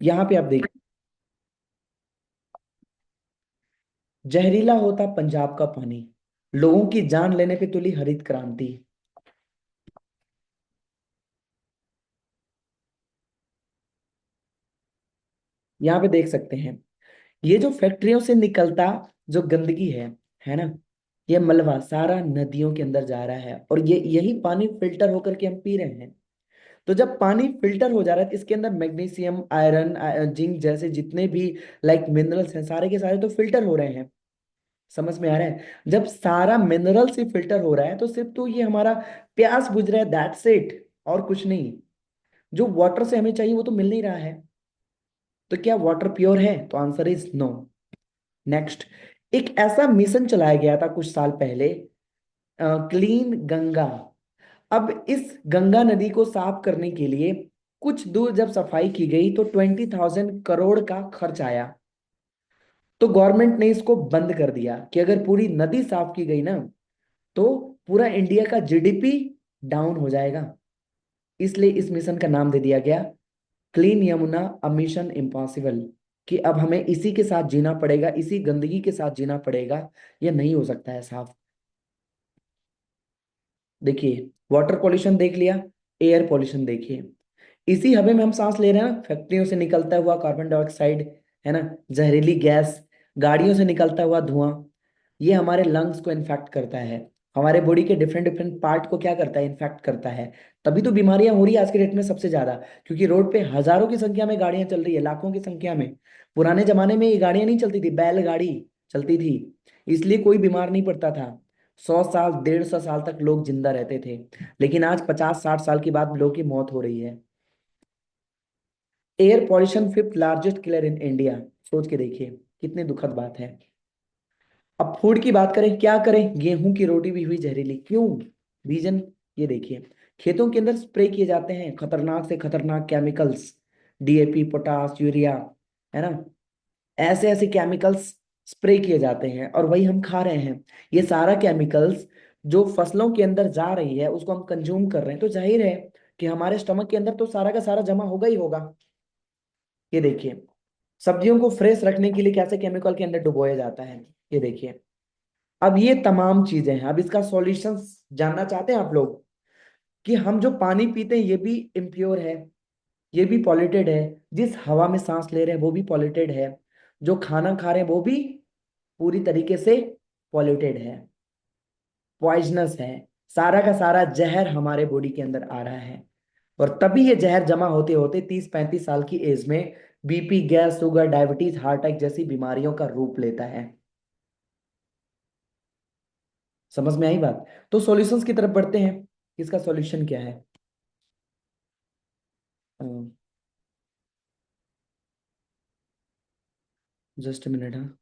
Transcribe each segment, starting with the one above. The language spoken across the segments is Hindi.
यहाँ पे आप देखिए, जहरीला होता पंजाब का पानी, लोगों की जान लेने पे तुली हरित क्रांति। यहाँ पे देख सकते हैं, ये जो फैक्ट्रियों से निकलता जो गंदगी है ना, ये मलबा सारा नदियों के अंदर जा रहा है, और ये यही पानी फिल्टर होकर के हम पी रहे हैं। तो जब पानी फिल्टर हो जा रहा है तो इसके अंदर मैग्नीशियम, आयरन, जिंक जैसे जितने भी लाइक मिनरल्स हैं, सारे के सारे तो फिल्टर हो रहे हैं। समझ में आ रहा है? जब सारा मिनरल से फिल्टर हो रहा है तो सिर्फ तो ये हमारा प्यास बुझ रहा है, दैट्स इट, और कुछ नहीं। जो वाटर से हमें चाहिए वो तो मिल नहीं रहा है। तो क्या वाटर प्योर है? तो आंसर इज नो। नेक्स्ट, एक ऐसा मिशन चलाया गया था कुछ साल पहले, क्लीन गंगा। अब इस गंगा नदी को साफ करने के लिए कुछ दूर जब सफाई की गई तो 20,000 करोड़ का खर्च आया। तो गवर्नमेंट ने इसको बंद कर दिया कि अगर पूरी नदी साफ की गई ना, तो पूरा इंडिया का जीडीपी डाउन हो जाएगा। इसलिए इस मिशन का नाम दे दिया गया clean Yamuna, a mission impossible, कि अब हमें इसी के साथ जीना पड़ेगा, इसी गंदगी के साथ जीना पड़ेगा, ये नहीं हो सकता है साफ। देखिए, वाटर पॉल्यूशन देख लिया, एयर पॉल्यूशन देखिए, इसी हवा में हम सांस ले रहे हैं ना, फैक्ट्रियों से निकलता हुआ कार्बन डाइऑक्साइड, है ना, जहरीली गैस, गाड़ियों से निकलता हुआ धुआं, ये हमारे लंग्स को इन्फेक्ट करता है, हमारे बॉडी के डिफरेंट डिफरेंट पार्ट को क्या करता है, इन्फेक्ट करता है। तभी तो बीमारियां हो रही है आज के डेट में सबसे ज्यादा, क्योंकि रोड पे हजारों की संख्या में गाड़ियां चल रही है, लाखों की संख्या में। पुराने जमाने में ये गाड़ियां नहीं चलती थी, बैलगाड़ी चलती थी, इसलिए कोई बीमार नहीं पड़ता था। 100 साल, 150 साल तक लोग जिंदा रहते थे। लेकिन आज 50-60 साल के बाद लोगों की मौत हो रही है। Air pollution fifth largest killer in India. सोच के देखिए, कितनी दुखद बात है। अब फूड की बात करें, क्या करें, गेहूं की रोटी भी हुई जहरीली, क्यों? रीजन ये देखिए, खेतों के अंदर स्प्रे किए जाते हैं खतरनाक से खतरनाक केमिकल्स, डीएपी, पोटास, यूरिया, है ना, ऐसे ऐसे केमिकल्स स्प्रे किए जाते हैं और वही हम खा रहे हैं। ये सारा केमिकल्स जो फसलों के अंदर जा रही है उसको हम कंज्यूम कर रहे हैं, तो जाहिर है कि हमारे स्टमक के अंदर तो सारा का सारा जमा होगा ही होगा। ये देखिए, सब्जियों को फ्रेश रखने के लिए कैसे केमिकल के अंदर डुबोया जाता है, ये देखिए। अब ये तमाम चीजें हैं, अब इसका सॉल्यूशन जानना चाहते हैं आप लोग, कि हम जो पानी पीते हैं ये भी इम्प्योर है, ये भी पॉल्यूटेड है, जिस हवा में सांस ले रहे हैं वो भी पॉल्यूटेड है, जो खाना खा रहे हैं वो भी पूरी तरीके से पॉल्यूटेड है, पॉइजनस है, सारा का सारा जहर हमारे बॉडी के अंदर आ रहा है। और तभी ये जहर जमा होते होते 30-35 साल की एज में BP, gas, sugar, diabetes, heart attack जैसी बीमारियों का रूप लेता है। समझ में आई बात? तो सॉल्यूशंस की तरफ बढ़ते हैं, इसका सॉल्यूशन क्या है? जस्ट मिनट, हाँ।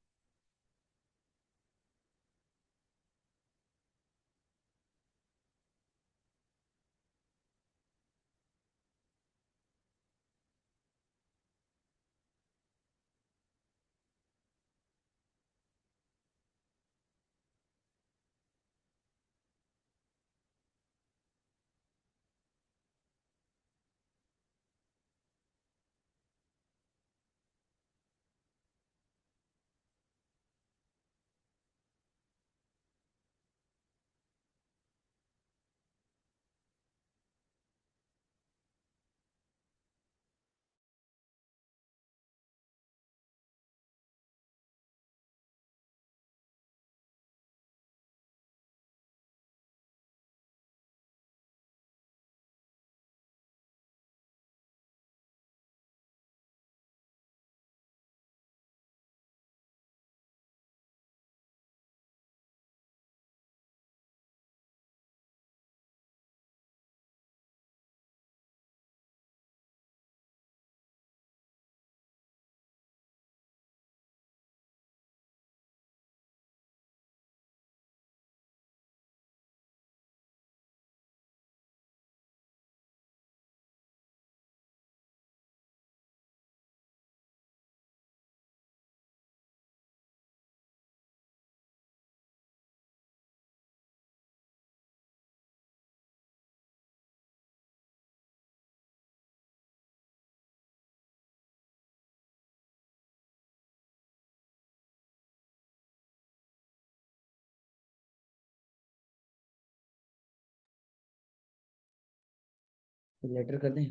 लेटर कर दें।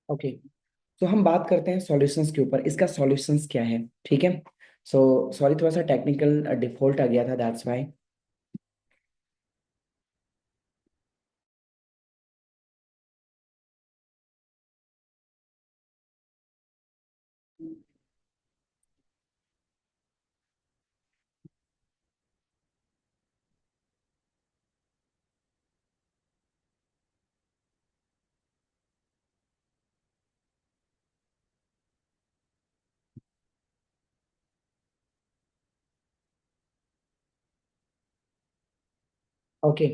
ओके, तो हम बात करते हैं सॉल्यूशंस के ऊपर, इसका सॉल्यूशंस क्या है, ठीक है। सो सॉरी, थोड़ा सा टेक्निकल डिफॉल्ट आ गया था, दैट्स वाई। ओके,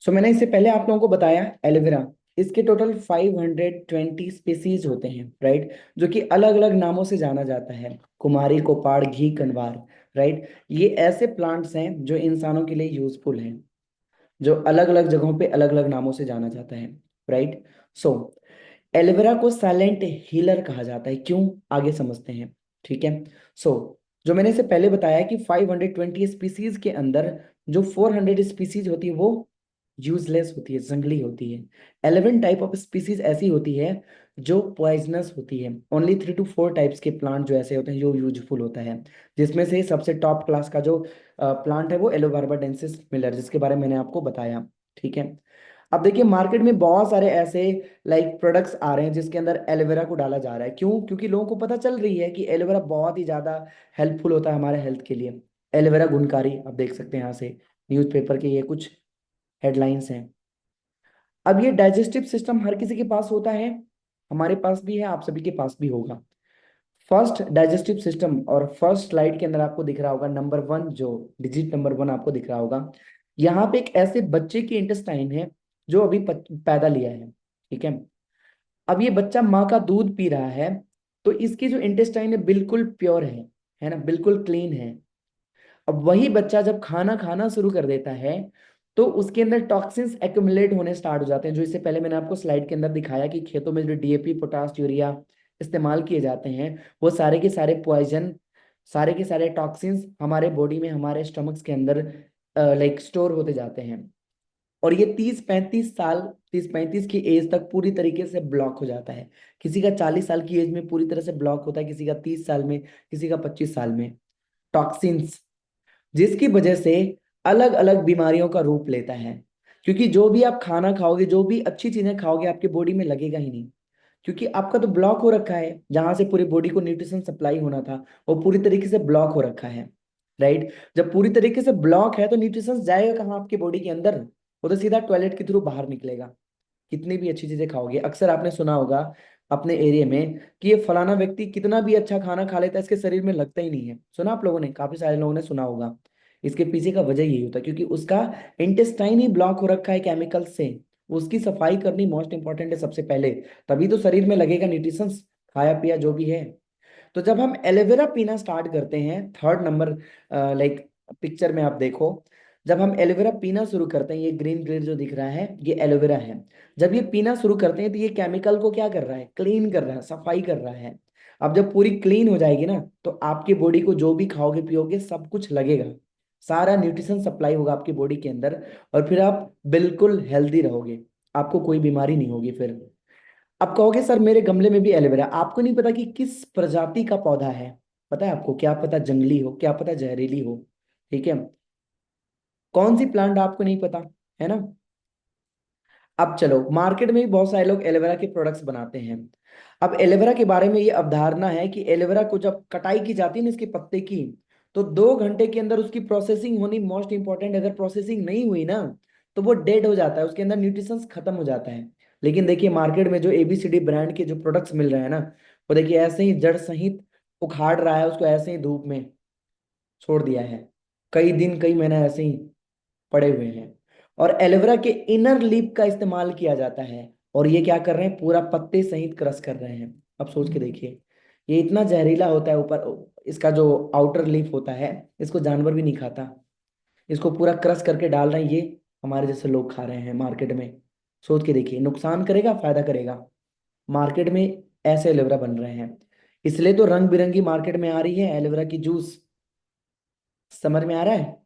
सो मैंने इससे पहले आप लोगों को बताया एलोवेरा, इसके टोटल 520 स्पीसीज होते हैं, राइट, जो कि अलग अलग नामों से जाना जाता है, कुमारी, कोपाड़, घी, कंवार, राइट। ये ऐसे प्लांट्स हैं जो इंसानों के लिए यूजफुल हैं, जो अलग अलग जगहों पे अलग अलग नामों से जाना जाता है, राइट। सो एलोवेरा को साइलेंट हीलर कहा जाता है, क्यों, आगे समझते हैं, ठीक है। सो जो मैंने इसे पहले बताया कि 520 स्पीसीज के अंदर जो 400 स्पीसीज होती है वो यूजलेस होती है, जंगली होती है। 11 टाइप ऑफ स्पीसीज ऐसी होती है जो पॉइजनस होती है। ओनली 3 to 4 टाइप्स के प्लांट जो ऐसे होते हैं जो यूजफुल होता है, जिसमें से सबसे टॉप क्लास का जो प्लांट है वो एलोबार्बाडेंसिस मिलर, जिसके बारे में मैंने आपको बताया, ठीक है। अब देखिए मार्केट में बहुत सारे ऐसे लाइक प्रोडक्ट्स आ रहे हैं जिसके अंदर एलोवेरा को डाला जा रहा है, क्यों, क्योंकि लोगों को पता चल रही है कि एलोवेरा बहुत ही ज्यादा हेल्पफुल होता है हमारे हेल्थ के लिए। एलोवेरा गुणकारी, आप देख सकते हैं यहाँ से न्यूज़पेपर के ये कुछ हेडलाइंस हैं। अब ये डाइजेस्टिव सिस्टम हर किसी के पास होता है, हमारे पास भी है, आप सभी के पास भी होगा। फर्स्ट डाइजेस्टिव सिस्टम, और फर्स्ट स्लाइड के अंदर आपको दिख रहा होगा नंबर 1, जो डिजिट नंबर 1 आपको दिख रहा होगा। यहाँ पे एक ऐसे बच्चे की इंटेस्टाइन है जो अभी पैदा लिया है, ठीक है। अब ये बच्चा माँ का दूध पी रहा है, तो इसकी जो इंटेस्टाइन है बिल्कुल प्योर है ना, बिल्कुल क्लीन है। अब वही बच्चा जब खाना खाना शुरू कर देता है तो उसके अंदर टॉक्सिन्स एक्यूमुलेट होने स्टार्ट हो जाते हैं, जो इससे पहले मैंने आपको स्लाइड के अंदर दिखाया कि खेतों में जो डीएपी, पोटास, यूरिया इस्तेमाल किए जाते हैं वो सारे के सारे पॉइजन, सारे के सारे टॉक्सिन्स हमारे बॉडी में, हमारे स्टमक्स के अंदर लाइक स्टोर होते जाते हैं। और ये 30-35 साल, 30-35 की एज तक पूरी तरीके से ब्लॉक हो जाता है। किसी का 40 साल की एज में पूरी तरह से ब्लॉक होता है, किसी का 30 साल में, किसी का 25 साल में। टॉक्सिन्स, जिसकी वजह से अलग अलग बीमारियों का रूप लेता है, क्योंकि जो भी आप खाना खाओगे, जो भी अच्छी चीजें खाओगे, आपके बॉडी में लगेगा ही नहीं, क्योंकि आपका तो ब्लॉक हो रखा है, जहां से पूरी बॉडी को न्यूट्रिशन सप्लाई होना था वो पूरी तरीके से ब्लॉक हो रखा है, राइट। जब पूरी तरीके से ब्लॉक है तो न्यूट्रिशन जाएगा कहाँ आपकी बॉडी के अंदर, वो तो सीधा टॉयलेट के थ्रू बाहर निकलेगा। कितनी भी अच्छी चीजें खाओगे, अक्सर आपने सुना होगा अपने एरिया में कि ये फलाना व्यक्ति कितना भी अच्छा खाना खा लेता है इसके शरीर में लगता ही नहीं है, सुना आप लोगों ने, काफी सारे लोगों ने सुना होगा। इसके पीछे का वजह यही होता है क्योंकि उसका इंटेस्टाइन ही ब्लॉक हो रखा है केमिकल से। उसकी सफाई करनी मोस्ट इंपॉर्टेंट है सबसे पहले, तभी तो शरीर में लगेगा न्यूट्रिशन, खाया पिया जो भी है। तो जब हम एलोवेरा पीना स्टार्ट करते हैं, थर्ड नंबर लाइक पिक्चर में आप देखो, जब हम एलोवेरा पीना शुरू करते हैं, ये ग्रीन ग्रीन जो दिख रहा है ये एलोवेरा है। जब ये पीना शुरू करते हैं तो ये केमिकल को क्या कर रहा है, क्लीन कर रहा है, सफाई कर रहा है। अब जब पूरी क्लीन हो जाएगी ना तो आपकी बॉडी को जो भी खाओगे पियोगे सब कुछ लगेगा, सारा न्यूट्रिशन सप्लाई होगा आपकी बॉडी के अंदर, और फिर आप बिल्कुल हेल्दी रहोगे, आपको कोई बीमारी नहीं होगी फिर। अब कहोगे सर मेरे गमले में भी एलोवेरा, आपको नहीं पता कि किस प्रजाति का पौधा है, पता है आपको, क्या पता जंगली हो, क्या पता जहरीली हो, ठीक है। कौन सी प्लांट आपको नहीं पता, है ना। अब चलो, मार्केट में भी बहुत सारे लोग एलोवेरा के प्रोडक्ट्स बनाते हैं। अब एलोवेरा के बारे में ये अवधारणा है कि एलोवेरा को जब कटाई की जाती है ना इसके पत्ते की, तो 2 घंटे के अंदर उसकी प्रोसेसिंग होनी मोस्ट इंपॉर्टेंट, अगर प्रोसेसिंग नहीं हुई ना तो वो डेड हो जाता है, उसके अंदर न्यूट्रिशन खत्म हो जाता है। लेकिन देखिए मार्केट में जो एबीसीडी ब्रांड के जो प्रोडक्ट्स मिल रहे हैं ना, वो देखिए ऐसे ही जड़ सहित उखाड़ रहा है उसको, ऐसे ही धूप में छोड़ दिया है, कई दिन कई महीने ऐसे ही पड़े हुए हैं। और एलोवेरा के इनर लीफ का इस्तेमाल किया जाता है, और ये क्या कर रहे हैं, पूरा पत्ते सहित क्रश कर रहे हैं। अब सोच के देखिए, ये इतना जहरीला होता है, ऊपर इसका जो आउटर लीफ होता है इसको जानवर भी नहीं खाता, इसको पूरा क्रश करके डाल रहे हैं, ये हमारे जैसे लोग खा रहे हैं मार्केट में। सोच के देखिए, नुकसान करेगा फायदा करेगा। मार्केट में ऐसे एलोवेरा बन रहे हैं, इसलिए तो रंग बिरंगी मार्केट में आ रही है एलोवेरा की जूस, समझ में आ रहा है।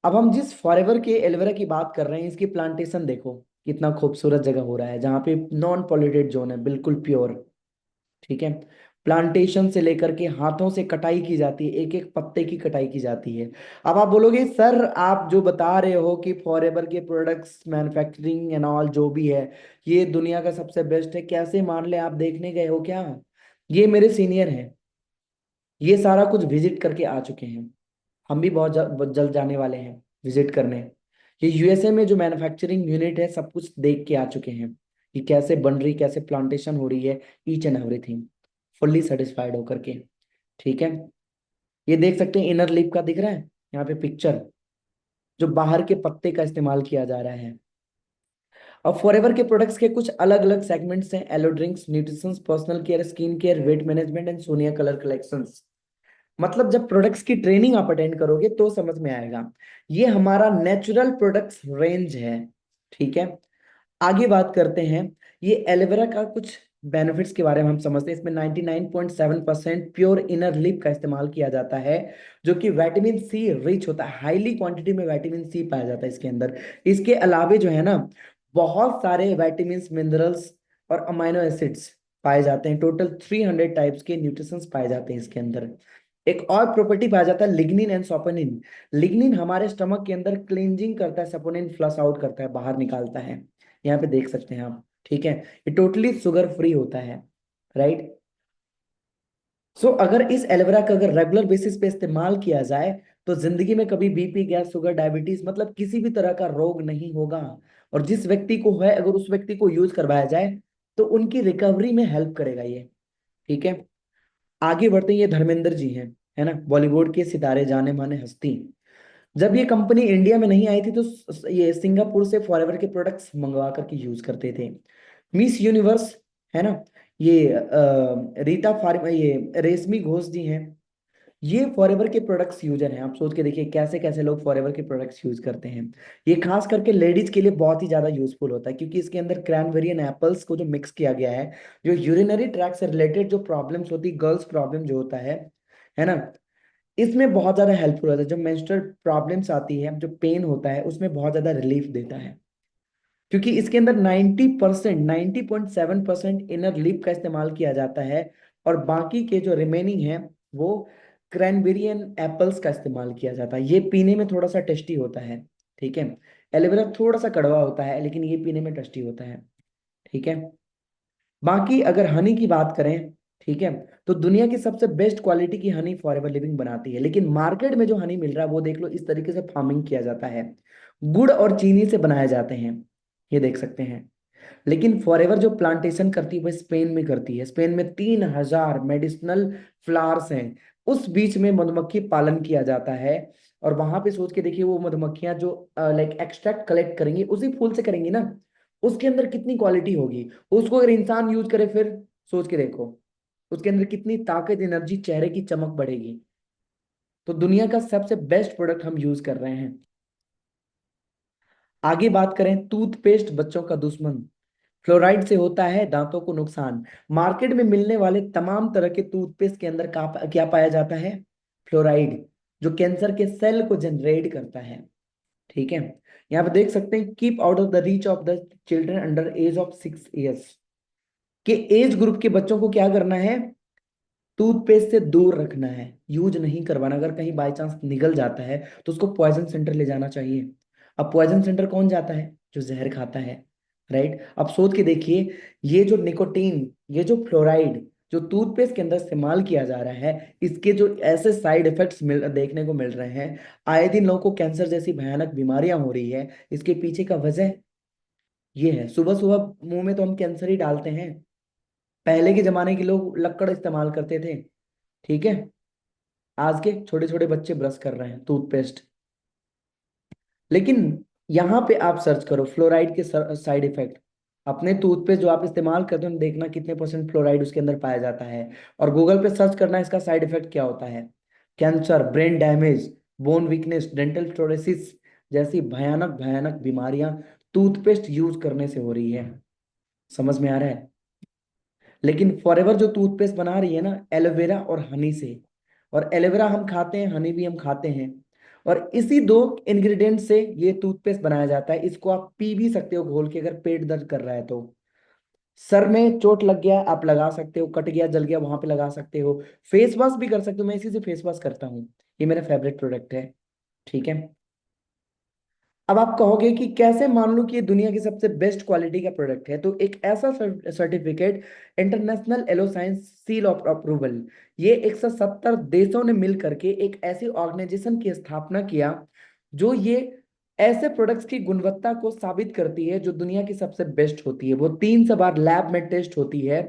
अब हम जिस फॉरेवर के एलोवेरा की बात कर रहे हैं, इसकी प्लांटेशन देखो कितना खूबसूरत जगह हो रहा है, जहाँ पे नॉन पॉल्यूटेड जोन है, बिल्कुल प्योर। ठीक है। प्लांटेशन से लेकर के हाथों से कटाई की जाती है, एक एक पत्ते की कटाई की जाती है। अब आप बोलोगे सर, आप जो बता रहे हो कि फॉरएवर के प्रोडक्ट्स मैन्युफैक्चरिंग एंड ऑल जो भी है, ये दुनिया का सबसे बेस्ट है, कैसे मान ले, आप देखने गए हो क्या? ये मेरे सीनियर हैं, ये सारा कुछ विजिट करके आ चुके हैं। हम भी बहुत जल्द जाने वाले हैं विजिट करने। ये यूएसए में जो मैन्युफैक्चरिंग यूनिट है, सब कुछ देख के आ चुके हैं कि कैसे बन रही, कैसे प्लांटेशन हो रही है, each and everything, fully satisfied होकर के। ठीक है। ये देख सकते हैं, इनर लिप का दिख रहा है यहाँ पे पिक्चर, जो बाहर के पत्ते का इस्तेमाल किया जा रहा है। अब फॉरएवर के प्रोडक्ट्स के कुछ अलग अलग सेगमेंट्स हैं: aloe drinks, nutritions, personal care, skin care, weight management and Sonya colour collections. मतलब जब प्रोडक्ट्स की ट्रेनिंग आप अटेंड करोगे तो समझ में आएगा। ये हमारा नेचुरल प्रोडक्ट्स रेंज है। ठीक है। आगे बात करते हैं, ये एलोवेरा का कुछ बेनिफिट्स के बारे में हम समझते हैं। इसमें 99.7% प्योर इनर लिप का इस्तेमाल किया जाता है, जो कि विटामिन सी रिच होता है, हाईली क्वांटिटी में विटामिन सी पाया जाता है इसके अंदर। इसके अलावे जो है ना, बहुत सारे विटामिन, मिनरल्स और अमाइनो एसिड्स पाए जाते हैं। टोटल 300 टाइप्स के न्यूट्रिशंस पाए जाते हैं इसके अंदर। एक और प्रॉपर्टी पाया जाता है, लिग्निन एंड सपोनिन। लिग्निन हमारे स्टमक के अंदर क्लींजिंग करता है, सपोनिन फ्लश आउट करता है, बाहर निकालता है। यहाँ पे देख सकते हैं आप। ठीक है। ये टोटली शुगर फ्री होता है। राइट। सो अगर इस एलोवेरा का अगर रेगुलर बेसिस पे इस्तेमाल किया जाए, तो जिंदगी में कभी बीपी, गैस, शुगर, डायबिटीज, मतलब किसी भी तरह का रोग नहीं होगा। और जिस व्यक्ति को है, अगर उस व्यक्ति को यूज करवाया जाए, तो उनकी रिकवरी में हेल्प करेगा ये। ठीक है। आगे बढ़ते हैं, ये धर्मेंद्र जी हैं, है ना, बॉलीवुड के सितारे, जाने माने हस्ती। जब ये कंपनी इंडिया में नहीं आई थी, तो ये सिंगापुर से फॉरएवर के प्रोडक्ट्स मंगवा करके यूज करते थे। मिस यूनिवर्स, है ना, ये रीता फार्म, ये रेशमी घोष जी हैं, ये फॉरएवर के प्रोडक्ट्स यूजर हैं। आप सोच के देखिए कैसे कैसे लोग फॉरएवर के प्रोडक्ट्स यूज करते हैं। ये खास करके लेडीज के लिए बहुत ही ज्यादा यूजफुल होता है, क्योंकि इसके अंदर क्रैनबेरी एंड एप्पल्स को जो मिक्स किया गया है, जो यूरिनरी ट्रैक से रिलेटेड जो प्रॉब्लम्स होती है, गर्ल्स प्रॉब्लम जो होता है ना, इसमें बहुत ज्यादा हेल्पफुल होता है। जब मेंस्ट्रुअल प्रॉब्लम्स आती है, जो पेन होता है, उसमें बहुत ज्यादा रिलीफ देता है। क्योंकि इसके अंदर 90%, 90.7% इनर लिप का इस्तेमाल किया जाता है, और बाकी के जो रिमेनिंग है, वो क्रैनबेरी एंड एप्पल्स का इस्तेमाल किया जाता है। ये पीने में थोड़ा सा टेस्टी होता है। ठीक है। एलोवेरा थोड़ा सा कड़वा होता है, लेकिन ये पीने में टेस्टी होता है। ठीक है। बाकी अगर हनी की बात करें, ठीक है, तो दुनिया की सबसे बेस्ट क्वालिटी की हनी फॉरएवर लिविंग बनाती है। लेकिन मार्केट में जो हनी मिल रहा है, वो देख लो, इस तरीके से फार्मिंग किया जाता है, गुड़ और चीनी से बनाए जाते हैं। ये देख सकते हैं। लेकिन फॉरएवर जो प्लांटेशन करती है, वो स्पेन में करती है। स्पेन में 3,000 मेडिसिनल फ्लावर्स हैं, उस बीच में मधुमक्खी पालन किया जाता है। और वहां पे सोच के देखिए, वो मधुमक्खियां जो लाइक एक्सट्रैक्ट कलेक्ट करेंगी, उसी फूल से करेंगी ना, उसके अंदर कितनी क्वालिटी होगी। उसको अगर इंसान यूज करे, फिर सोच के देखो उसके अंदर कितनी ताकत, एनर्जी, चेहरे की चमक बढ़ेगी। तो दुनिया का सबसे बेस्ट प्रोडक्ट हम यूज कर रहे हैं। आगे बात करें, टूथपेस्ट बच्चों का दुश्मन, फ्लोराइड से होता है दांतों को नुकसान। मार्केट में मिलने वाले तमाम तरह के टूथपेस्ट के अंदर क्या पाया जाता है? फ्लोराइड, जो कैंसर के सेल को जनरेट करता है। ठीक है। यहाँ पे देख सकते हैं, keep out of the reach of the children under as of 6 years. के एज ग्रुप के बच्चों को क्या करना है? टूथपेस्ट से दूर रखना है, यूज नहीं करवाना। अगर कहीं बाई चांस निगल जाता है, तो उसको पॉइजन सेंटर ले जाना चाहिए। अब पॉइजन सेंटर कौन जाता है? जो जहर खाता है। राइट। अब सोच के देखिए, ये जो निकोटीन, ये जो फ्लोराइड जो टूथपेस्ट के अंदर इस्तेमाल किया जा रहा है, इसके जो ऐसे साइड इफेक्ट्स देखने को मिल रहे हैं, आए दिन लोगों को कैंसर जैसी भयानक बीमारियां हो रही है, इसके पीछे का वजह ये है। सुबह सुबह मुंह में तो हम कैंसर ही डालते हैं। पहले के जमाने के लोग लक्कड़ इस्तेमाल करते थे। ठीक है। आज के छोटे छोटे बच्चे ब्रश कर रहे हैं टूथपेस्ट। लेकिन यहाँ पे आप सर्च करो फ्लोराइड के साइड इफेक्ट, अपने टूथपेस्ट जो आप इस्तेमाल करते हो, देखना कितने परसेंट फ्लोराइड उसके अंदर पाया जाता है। और गूगल पे सर्च करना इसका साइड इफेक्ट क्या होता है। Cancer, brain damage, bone weakness, dental fluorosis जैसी भयानक भयानक बीमारियां टूथपेस्ट यूज करने से हो रही है। समझ में आ रहा है? लेकिन फॉरएवर जो टूथपेस्ट बना रही है ना, एलोवेरा और हनी से। और एलोवेरा हम खाते हैं, हनी भी हम खाते हैं। और इसी दो इंग्रेडिएंट से ये टूथपेस्ट बनाया जाता है। इसको आप पी भी सकते हो घोल के, अगर पेट दर्द कर रहा है तो। सर में चोट लग गया आप लगा सकते हो, कट गया जल गया वहां पे लगा सकते हो। फेस वॉश भी कर सकते हो, मैं इसी से फेस वॉश करता हूँ, ये मेरा फेवरेट प्रोडक्ट है। ठीक है। अब आप कहोगे कि कैसे मान लूं कि ये दुनिया की सबसे बेस्ट क्वालिटी का प्रोडक्ट है, तो एक ऐसा certificate, international aloe science seal of approval, ये 170 देशों ने मिल करके एक ऐसी ऑर्गेनाइजेशन की स्थापना किया जो ये ऐसे प्रोडक्ट्स की गुणवत्ता को साबित करती है जो दुनिया की सबसे बेस्ट होती है। वो 300 बार लैब में टेस्ट होती है,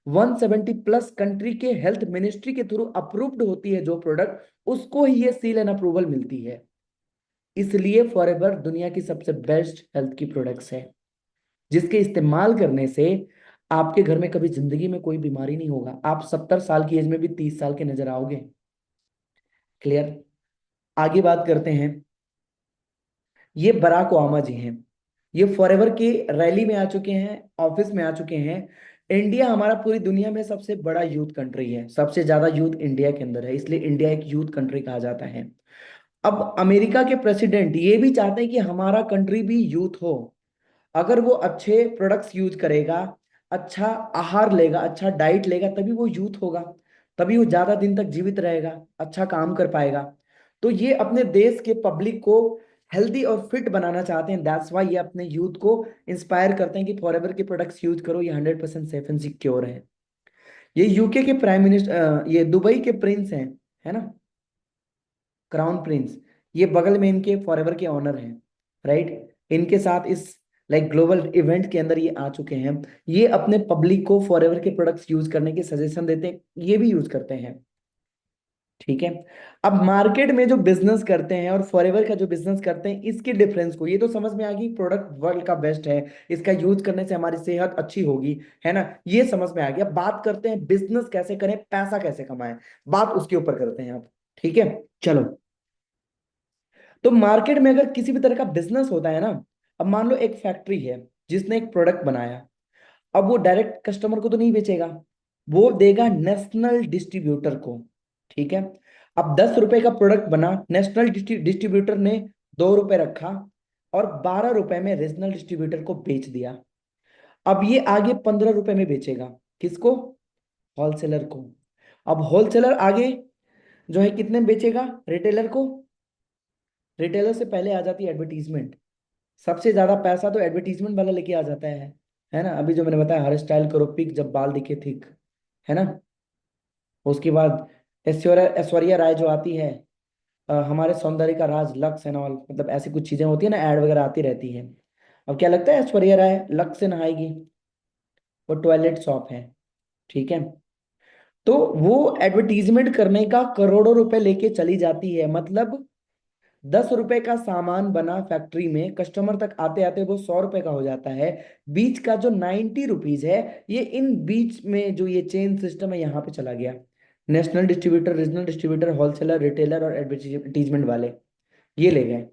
170 प्लस कंट्री के हेल्थ मिनिस्ट्री के थ्रू अप्रूव्ड होती है जो प्रोडक्ट, उसको ही ये सील एंड अप्रूवल मिलती है। इसलिए फॉरएवर दुनिया की सबसे बेस्ट हेल्थ की प्रोडक्ट्स है, जिसके इस्तेमाल करने से आपके घर में कभी जिंदगी में कोई बीमारी नहीं होगा। आप 70 साल की एज में भी 30 साल के नजर आओगे। क्लियर। आगे बात करते हैं। ये बराक ओबामा जी हैं, ये फॉरएवर की रैली में आ चुके हैं, ऑफिस में आ चुके हैं। इंडिया हमारा पूरी दुनिया में सबसे बड़ा यूथ कंट्री है, सबसे ज्यादा यूथ इंडिया के अंदर है, इसलिए इंडिया एक यूथ कंट्री कहा जाता है। अब अमेरिका के प्रेसिडेंट ये भी चाहते हैं कि हमारा कंट्री भी यूथ हो। अगर वो अच्छे प्रोडक्ट्स यूज करेगा, अच्छा आहार लेगा, अच्छा डाइट लेगा, तभी वो यूथ होगा, तभी वो ज्यादा दिन तक जीवित रहेगा, अच्छा काम कर पाएगा। तो ये अपने देश के पब्लिक को हेल्दी और फिट बनाना चाहते हैं, दैट्स वाई ये अपने यूथ को इंस्पायर करते हैं कि फॉरएवर के प्रोडक्ट्स यूज करो, ये 100% सेफ एंड सिक्योर है। ये यूके के प्राइम मिनिस्टर, ये दुबई के प्रिंस हैं, है ना, क्राउन प्रिंस, ये बगल में इनके फॉरएवर के ऑनर हैं, राइट। इनके साथ इस लाइक ग्लोबल इवेंट के अंदर ये आ चुके हैं। ये अपने पब्लिक को फॉरएवर के प्रोडक्ट्स यूज करने की सजेशन देते हैं, ये भी यूज करते हैं। ठीक है। अब मार्केट में जो बिजनेस करते हैं और फॉरएवर का जो बिजनेस करते हैं, इसके डिफरेंस को ये तो समझ में आ गई, प्रोडक्ट वर्ल्ड का बेस्ट है, इसका यूज करने से हमारी सेहत अच्छी होगी, है ना, ये समझ में आ गया। बात करते हैं बिजनेस कैसे करें, पैसा कैसे कमाएं, बात उसके ऊपर करते हैं अब। ठीक है, चलो। तो मार्केट में अगर किसी भी तरह का बिजनेस होता है ना, अब मान लो एक फैक्ट्री है जिसने एक प्रोडक्ट बनाया, अब वो डायरेक्ट कस्टमर को तो नहीं बेचेगा, वो देगा नेशनल डिस्ट्रीब्यूटर को। ठीक है। अब 10 रुपए का प्रोडक्ट बना, नेशनल डिस्ट्रीब्यूटर ने 2 रुपए रखा और 12 रुपए में रीजनल डिस्ट्रीब्यूटर को बेच दिया। अब ये आगे 15 रुपए में बेचेगा, किसको, होलसेलर को। अब होलसेलर आगे जो है कितने में बेचेगा, रिटेलर को। रिटेलर से पहले आ जाती है एडवर्टीजमेंट, सबसे ज्यादा पैसा तो एडवर्टीजमेंट वाला लेके आ जाता है ना। अभी जो मैंने बताया, हेयर स्टाइल करो पिक, जब बाल दिखे थिक, है ना। उसके बाद ऐश्वर्या ऐश्वर्या राय जो आती है, हमारे सौंदर्य का राज लक्स एंड ऑल, मतलब ऐसी कुछ चीजें होती है ना, ऐड वगैरह आती रहती है। अब क्या लगता है ऐश्वर्या राय लक्स से नहाएगी, वो टॉयलेट शॉप है। ठीक है। तो वो एडवर्टीजमेंट करने का करोड़ों रुपए लेके चली जाती है, मतलब 10 रुपए का सामान बना फैक्ट्री में, कस्टमर तक आते आते वो 100 रुपए का हो जाता है। बीच का जो 90 रुपीज है, ये इन बीच में जो ये चेन सिस्टम है यहाँ पे चला गया, national distributor, regional distributor, wholesaler, retailer और एडवर्टीजमेंट वाले, ये ले गए।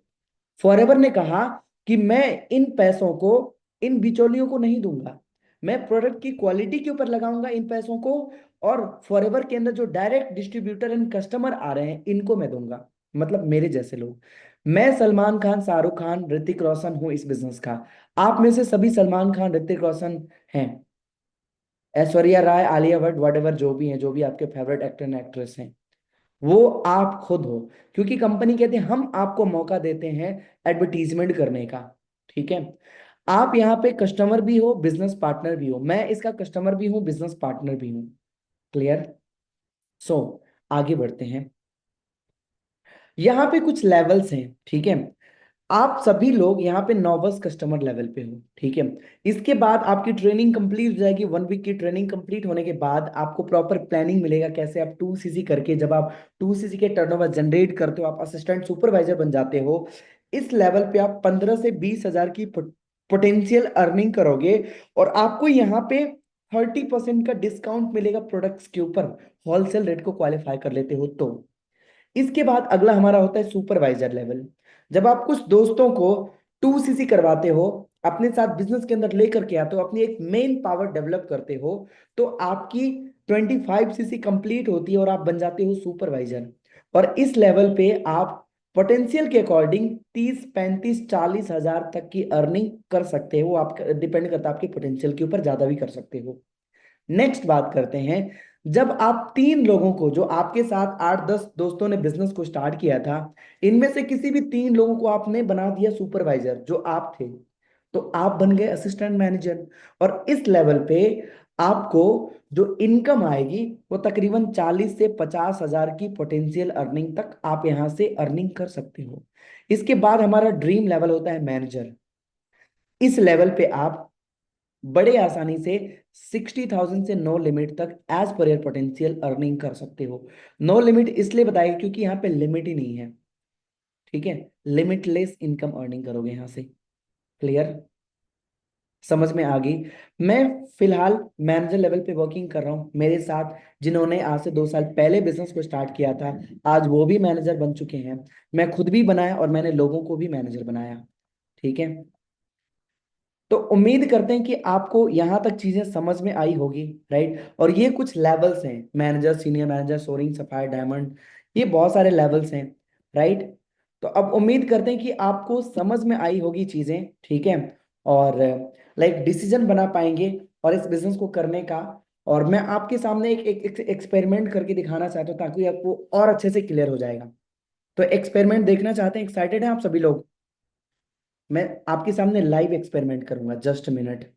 फॉरएवर ने कहा कि मैं इन पैसों को इन बिचौलियों को नहीं दूंगा, मैं प्रोडक्ट की क्वालिटी के ऊपर लगाऊंगा इन पैसों को, और फॉरएवर के अंदर जो डायरेक्ट डिस्ट्रीब्यूटर एंड कस्टमर आ रहे हैं इनको मैं दूंगा, मतलब मेरे जैसे लोग। मैं सलमान खान, शाहरुख खान, ऋतिक रोशन हूं इस बिजनेस का। आप में से सभी सलमान खान, ऋतिक रोशन हैं, ऐश्वर्या राय, आलिया भट्ट, वट एवर जो भी हैं, जो भी आपके फेवरेट एक्टर एंड एक्ट्रेस हैं, वो आप खुद हो। क्योंकि कंपनी कहती है हम आपको मौका देते हैं एडवर्टीजमेंट करने का। ठीक है। आप यहाँ पे कस्टमर भी हो, बिजनेस पार्टनर भी हो, मैं इसका कस्टमर भी हूँ, बिजनेस पार्टनर भी हूँ। क्लियर। सो आगे बढ़ते हैं। यहाँ पे कुछ लेवल्स हैं। ठीक है। आप सभी लोग यहाँ पे नॉवस कस्टमर लेवल पे हो। ठीक है। इसके बाद आपकी ट्रेनिंग कंप्लीट हो जाएगी, 1 वीक की ट्रेनिंग कंप्लीट होने के बाद आपको प्रॉपर प्लानिंग मिलेगा, कैसे आप 2 सीसी करके, जब आप 2 सीसी के टर्नओवर जनरेट करते हो, आप असिस्टेंट सुपरवाइजर बन जाते हो। इस लेवल पे आप 15 से 20 हजार की पोटेंशियल अर्निंग करोगे, और आपको यहाँ पे 30% का डिस्काउंट मिलेगा प्रोडक्ट्स के ऊपर, होलसेल रेट को क्वालिफाई कर लेते हो तो। इसके बाद अगला हमारा होता है सुपरवाइजर लेवल। जब आप कुछ दोस्तों को 2 सीसी करवाते हो, अपने साथ बिजनेस के अंदर लेकर के आते हो, अपनी एक मेन पावर डेवलप करते हो, तो आपकी 25 सीसी कंप्लीट होती है और आप बन जाते हो सुपरवाइजर। और इस लेवल पे आप पोटेंशियल के अकॉर्डिंग 30, 35, 40 हजार तक की अर्निंग कर सकते हो। आप डिपेंड करता है आपके पोटेंशियल के ऊपर, ज्यादा भी कर सकते हो। नेक्स्ट बात करते हैं, जब आप 3 लोगों को, जो आपके साथ 8, 10 दोस्तों ने बिजनेस को स्टार्ट किया था, इनमें से किसी भी 3 लोगों को आपने बना दिया सुपरवाइजर, जो आप थे, तो आप बन गए असिस्टेंट मैनेजर। और इस लेवल पे आपको जो इनकम आएगी वो तकरीबन 40 से 50 हजार की पोटेंशियल अर्निंग तक आप यहां से अर्निंग कर सकते हो। इसके बाद हमारा ड्रीम लेवल होता है मैनेजर। इस लेवल पे आप बड़े आसानी से 60,000 से नो लिमिट तक as per year potential earning कर सकते हो। नो लिमिट इसलिए बताएगा क्योंकि यहाँ पे लिमिट ही नहीं है। ठीक है, लिमिटलेस इनकम अर्निंग करोगे यहाँ से। क्लियर, समझ में आ गई। मैं फिलहाल मैनेजर लेवल पे वर्किंग कर रहा हूँ। मेरे साथ जिन्होंने आज से 2 साल पहले बिजनेस को स्टार्ट किया था, आज वो भी मैनेजर बन चुके हैं। मैं खुद भी बनाया और मैंने लोगों को भी मैनेजर बनाया। ठीक है, तो उम्मीद करते हैं कि आपको यहाँ तक चीजें समझ में आई होगी। राइट, और ये कुछ लेवल्स हैं, manager, senior manager, soaring, sapphire, diamond, ये बहुत सारे लेवल्स हैं। राइट, तो अब उम्मीद करते हैं कि आपको समझ में आई होगी चीजें। ठीक है, और लाइक डिसीजन बना पाएंगे और इस बिजनेस को करने का। और मैं आपके सामने एक एक्सपेरिमेंट करके दिखाना चाहता हूँ ताकि आपको और अच्छे से क्लियर हो जाएगा। तो एक्सपेरिमेंट देखना चाहते हैं? एक्साइटेड हैं आप सभी लोग? मैं आपके सामने लाइव एक्सपेरिमेंट करूंगा, जस्ट मिनट।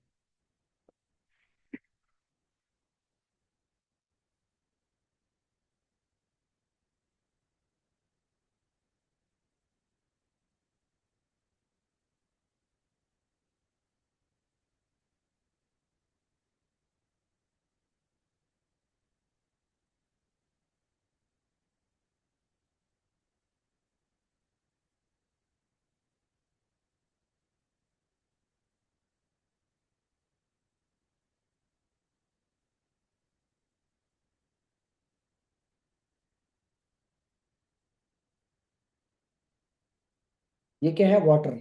ये क्या है? वाटर।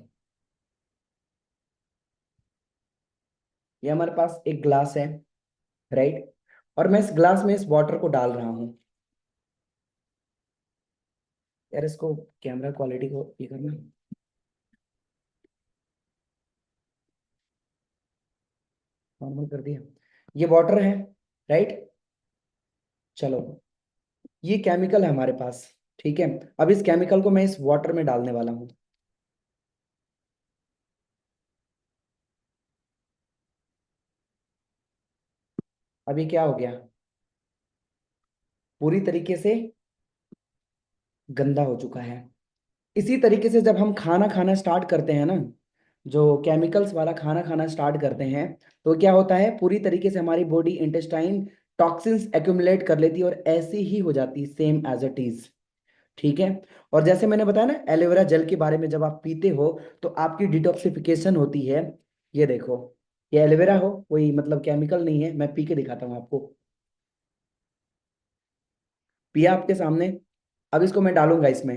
ये हमारे पास एक ग्लास है। राइट, और मैं इस ग्लास में इस वाटर को डाल रहा हूँ। यार इसको, कैमरा क्वालिटी को ये करना, नॉर्मल कर दिया। ये वाटर है। राइट, चलो, ये केमिकल है हमारे पास। ठीक है, अब इस केमिकल को मैं इस वाटर में डालने वाला हूँ। अब ये क्या हो गया? पूरी तरीके से गंदा हो चुका है। इसी तरीके से जब हम खाना खाना स्टार्ट करते हैं ना, जो केमिकल्स वाला खाना खाना स्टार्ट करते हैं, तो क्या होता है, पूरी तरीके से हमारी बॉडी इंटेस्टाइन टॉक्सिन्स एक्यूमुलेट कर लेती है और ऐसी ही हो जाती है, सेम एज इट इज। ठीक है, और जैसे मैंने बताया ना एलोवेरा जेल के बारे में, जब आप पीते हो तो आपकी डिटॉक्सिफिकेशन होती है। ये देखो, ये एलोवेरा हो, कोई मतलब केमिकल नहीं है। मैं पी के दिखाता हूँ आपको। पिया आपके सामने। अब इसको मैं डालूंगा इसमें।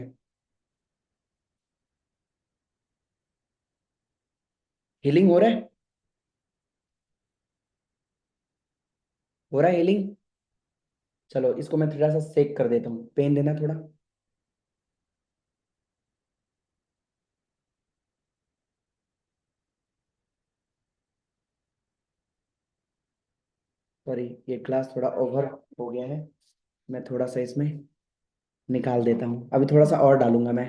हीलिंग हो रहा है? हो रहा है हीलिंग? चलो इसको मैं थोड़ा सा सेक कर देता हूँ, पेन देना थोड़ा। सॉरी, ये ग्लास थोड़ा ओवर हो गया है। मैं थोड़ा सा इसमें निकाल देता हूँ, अभी थोड़ा सा और डालूंगा मैं।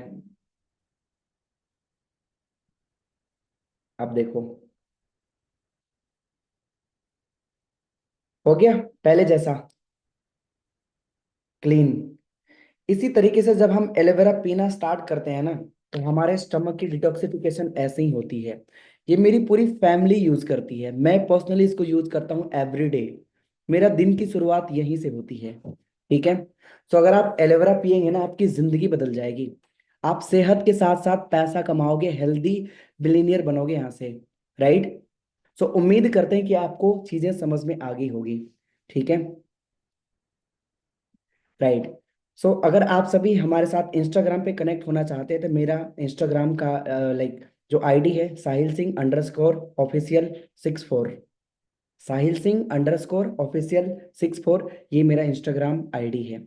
अब देखो, हो गया पहले जैसा, क्लीन। इसी तरीके से जब हम एलोवेरा पीना स्टार्ट करते हैं ना, तो हमारे स्टमक की डिटॉक्सिफिकेशन ऐसे ही होती है। ये मेरी पूरी फैमिली यूज करती है, मैं पर्सनली इसको यूज करता हूँ एवरी डे। मेरा दिन की शुरुआत यहीं से होती है। ठीक है, तो अगर आप एलोवेरा पियेंगे ना, आपकी जिंदगी बदल जाएगी। आप सेहत के साथ साथ पैसा कमाओगे, हेल्दी बिलीनियर बनोगे यहाँ से। राइट, सो उम्मीद करते हैं कि आपको चीजें समझ में आ गई होगी। ठीक है, राइट। सो अगर आप सभी हमारे साथ इंस्टाग्राम पे कनेक्ट होना चाहते हैं, तो मेरा इंस्टाग्राम का लाइक जो आईडी है, साहिल सिंह_ऑफिशियल 64। साहिल सिंह_ऑफिशियल 64, ये मेरा इंस्टाग्राम आईडी है।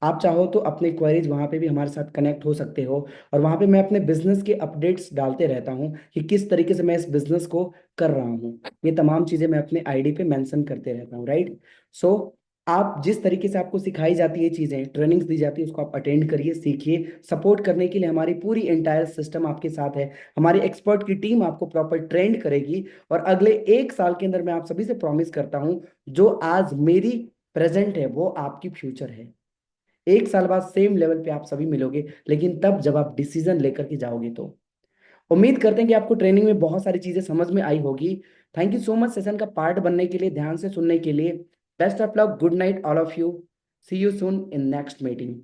आप चाहो तो अपने क्वेरीज वहाँ पे भी हमारे साथ कनेक्ट हो सकते हो, और वहाँ पे मैं अपने बिजनेस के अपडेट्स डालते रहता हूँ कि किस तरीके से मैं इस बिजनेस को कर रहा हूँ। ये तमाम चीज़ें मैं अपने आईडी पे मेंशन करते रहता हूँ, राइट। सो आप जिस तरीके से आपको सिखाई जाती है चीज़ें, ट्रेनिंग्स दी जाती है, उसको आप अटेंड करिए, सीखिए। सपोर्ट करने के लिए हमारी पूरी एंटायर सिस्टम आपके साथ है। हमारी एक्सपर्ट की टीम आपको प्रॉपर ट्रेंड करेगी, और अगले 1 साल के अंदर मैं आप सभी से प्रॉमिस करता हूँ, जो आज मेरी प्रेजेंट है वो आपकी फ्यूचर है। 1 साल बाद सेम लेवल पे आप सभी मिलोगे, लेकिन तब जब आप डिसीजन लेकर के जाओगे। तो उम्मीद करते हैं कि आपको ट्रेनिंग में बहुत सारी चीजें समझ में आई होगी। Thank you so much session का पार्ट बनने के लिए, ध्यान से सुनने के लिए। Best of luck, good night all of you, see you soon in next meeting.